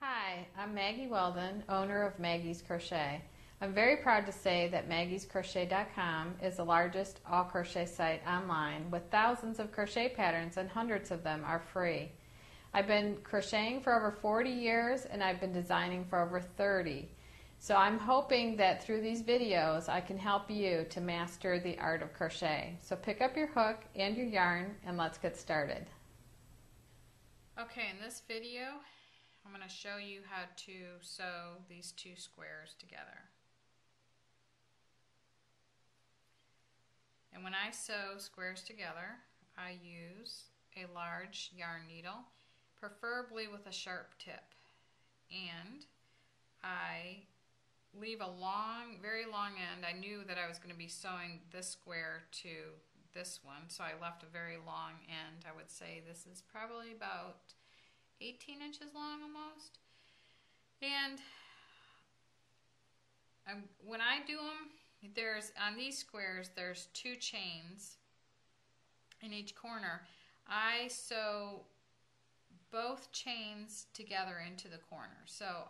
Hi, I'm Maggie Weldon, owner of Maggie's Crochet. I'm very proud to say that maggiescrochet.com is the largest all-crochet site online with thousands of crochet patterns and hundreds of them are free. I've been crocheting for over 40 years and I've been designing for over 30. So I'm hoping that through these videos I can help you to master the art of crochet. So pick up your hook and your yarn and let's get started. Okay, in this video I'm going to show you how to sew these two squares together. And when I sew squares together, I use a large yarn needle, preferably with a sharp tip. And I leave a long, very long end. I knew that I was going to be sewing this square to this one, so I left a very long end. I would say this is probably about 18 inches long almost. And when I do them, on these squares there's two chains in each corner. I sew both chains together into the corner. So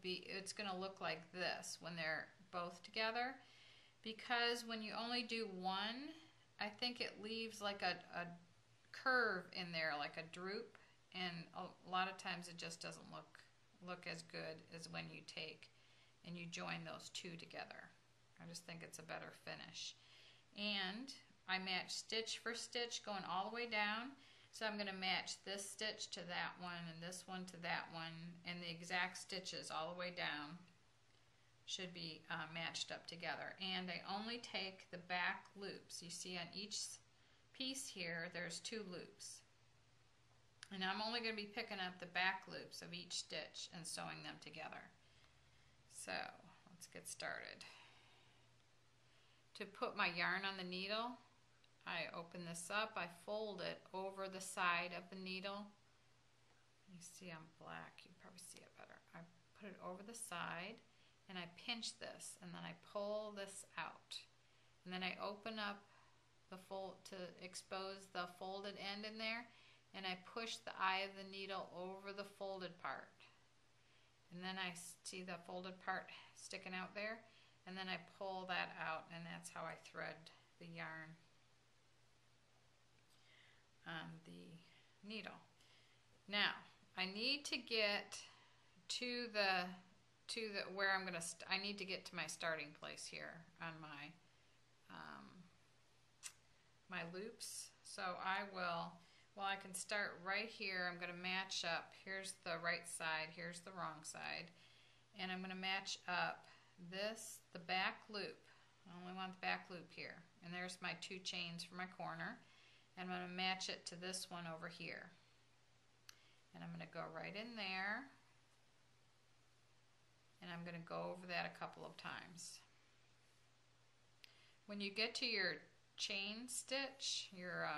it's going to look like this when they're both together, because when you only do one, I think it leaves like a curve in there, like a droop. And a lot of times it just doesn't look as good as when you take and you join those two together. I just think it's a better finish. And I match stitch for stitch going all the way down. So I'm going to match this stitch to that one and this one to that one, and the exact stitches all the way down should be matched up together. And I only take the back loops. You see on each piece here there's two loops. And I'm only going to be picking up the back loops of each stitch and sewing them together. So let's get started. To put my yarn on the needle, I open this up, I fold it over the side of the needle. You see I'm black, you probably see it better. I put it over the side and I pinch this, and then I pull this out. And then I open up the fold to expose the folded end in there. And I push the eye of the needle over the folded part. And then I see the folded part sticking out there, and then I pull that out, and that's how I thread the yarn on the needle. Now, I need to get to where I'm going to, I need to get to my starting place here on my my loops. So I can start right here. I'm going to match up. Here's the right side, here's the wrong side. And I'm going to match up the back loop. I only want the back loop here. And there's my two chains for my corner. And I'm going to match it to this one over here. And I'm going to go right in there. And I'm going to go over that a couple of times. When you get to your chain stitch, your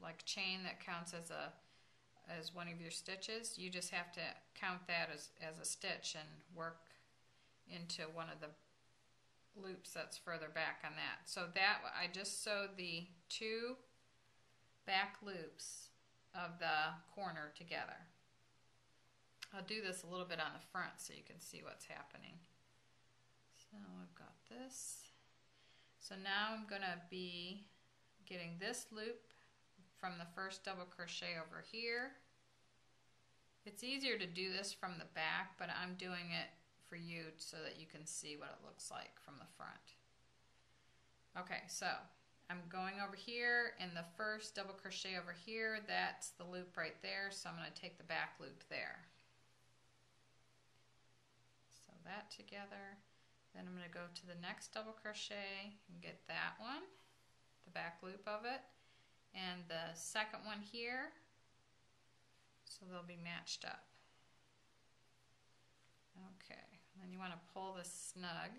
like chain that counts as one of your stitches, you just have to count that as a stitch and work into one of the loops that's further back on that. So that I just sewed the two back loops of the corner together. I'll do this a little bit on the front so you can see what's happening. So I've got this. So now I'm going to be getting this loop from the first double crochet over here. It's easier to do this from the back, but I'm doing it for you so that you can see what it looks like from the front. Okay, so I'm going over here, and the first double crochet over here, that's the loop right there, so I'm going to take the back loop there. Sew that together. Then I'm going to go to the next double crochet and get that one, the back loop of it, and the second one here, so they'll be matched up. Okay, then you want to pull this snug,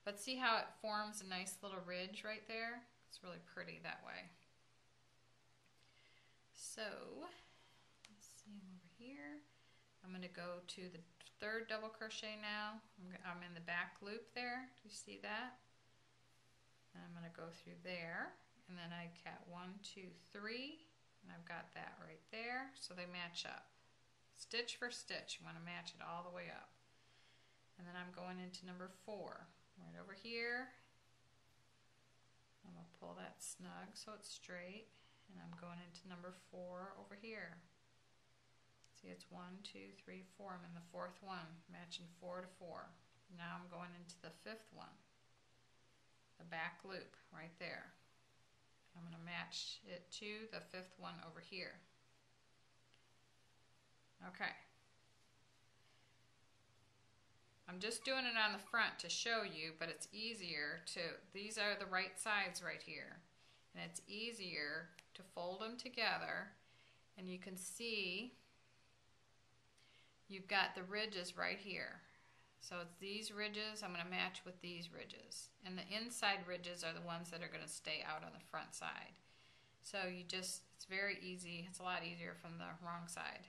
but see how it forms a nice little ridge right there? It's really pretty that way. So, let's see, I'm over here. I'm going to go to the third double crochet now. I'm in the back loop there. Do you see that? And I'm going to go through there. And then I got 1, 2, 3, and I've got that right there, so they match up. stitch for stitch. You want to match it all the way up. And then I'm going into number 4, right over here. I'm going to pull that snug so it's straight, and I'm going into number 4 over here. See, it's 1, 2, 3, 4. I'm in the 4th one, matching 4 to 4. Now I'm going into the 5th one, the back loop right there. I'm going to match it to the 5th one over here. Okay. I'm just doing it on the front to show you, but it's easier to, these are the right sides right here. And it's easier to fold them together, and you can see you've got the ridges right here. So it's these ridges, I'm going to match with these ridges. And the inside ridges are the ones that are going to stay out on the front side. So you just, it's very easy, it's a lot easier from the wrong side.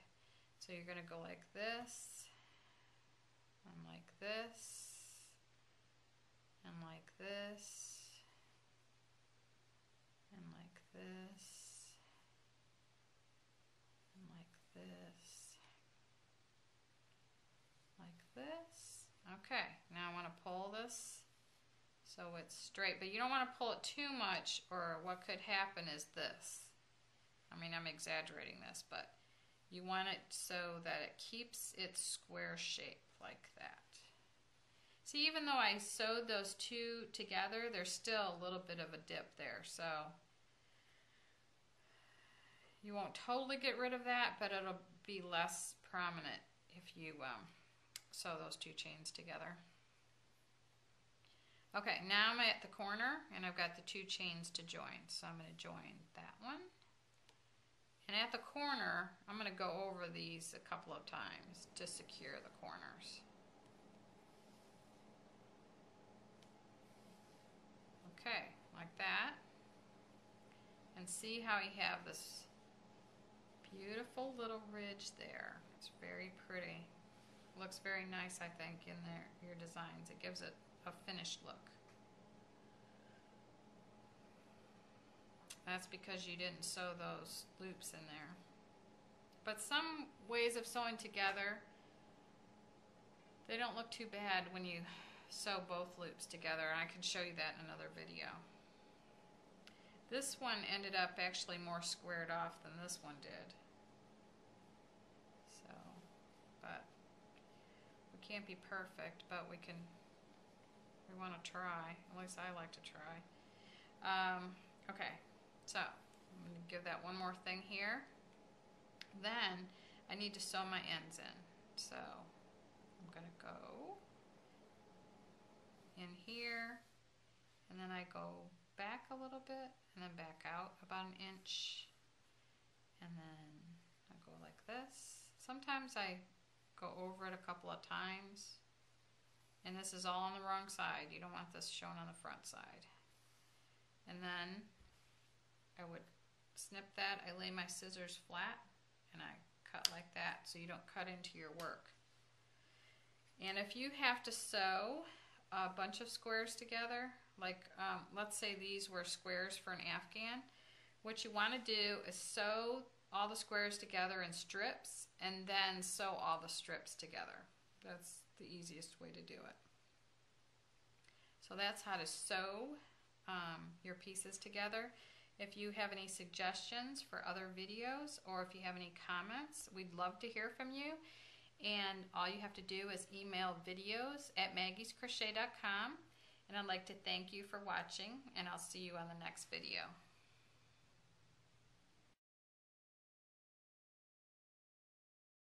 So you're going to go like this, and like this, and like this, and like this, and like this, like this. Okay, now I want to pull this so it's straight, but you don't want to pull it too much, or what could happen is this. I mean, I'm exaggerating this, but you want it so that it keeps its square shape like that. See, even though I sewed those two together, there's still a little bit of a dip there, so you won't totally get rid of that, but it'll be less prominent if you sew those two chains together. Okay, now I'm at the corner and I've got the two chains to join. So I'm going to join that one. And at the corner, I'm going to go over these a couple of times to secure the corners. Okay, like that. And see how you have this beautiful little ridge there. It's very pretty. Looks very nice, I think, in there, your designs. It gives it a finished look. That's because you didn't sew those loops in there. But some ways of sewing together, they don't look too bad when you sew both loops together, and I can show you that in another video. This one ended up actually more squared off than this one did. So, but can't be perfect, but we want to try. At least I like to try. Okay, so I'm going to give that one more thing here. Then I need to sew my ends in. So I'm going to go in here, and then I go back a little bit, and then back out about 1 inch, and then I go like this. Sometimes I go over it a couple of times, and this is all on the wrong side. You don't want this shown on the front side. And then I would snip that. I lay my scissors flat and I cut like that so you don't cut into your work. And if you have to sew a bunch of squares together, like let's say these were squares for an afghan, what you want to do is sew all the squares together in strips, and then sew all the strips together. That's the easiest way to do it. So that's how to sew your pieces together. If you have any suggestions for other videos, or if you have any comments, we'd love to hear from you. And all you have to do is email videos@maggiescrochet.com. And I'd like to thank you for watching, and I'll see you on the next video.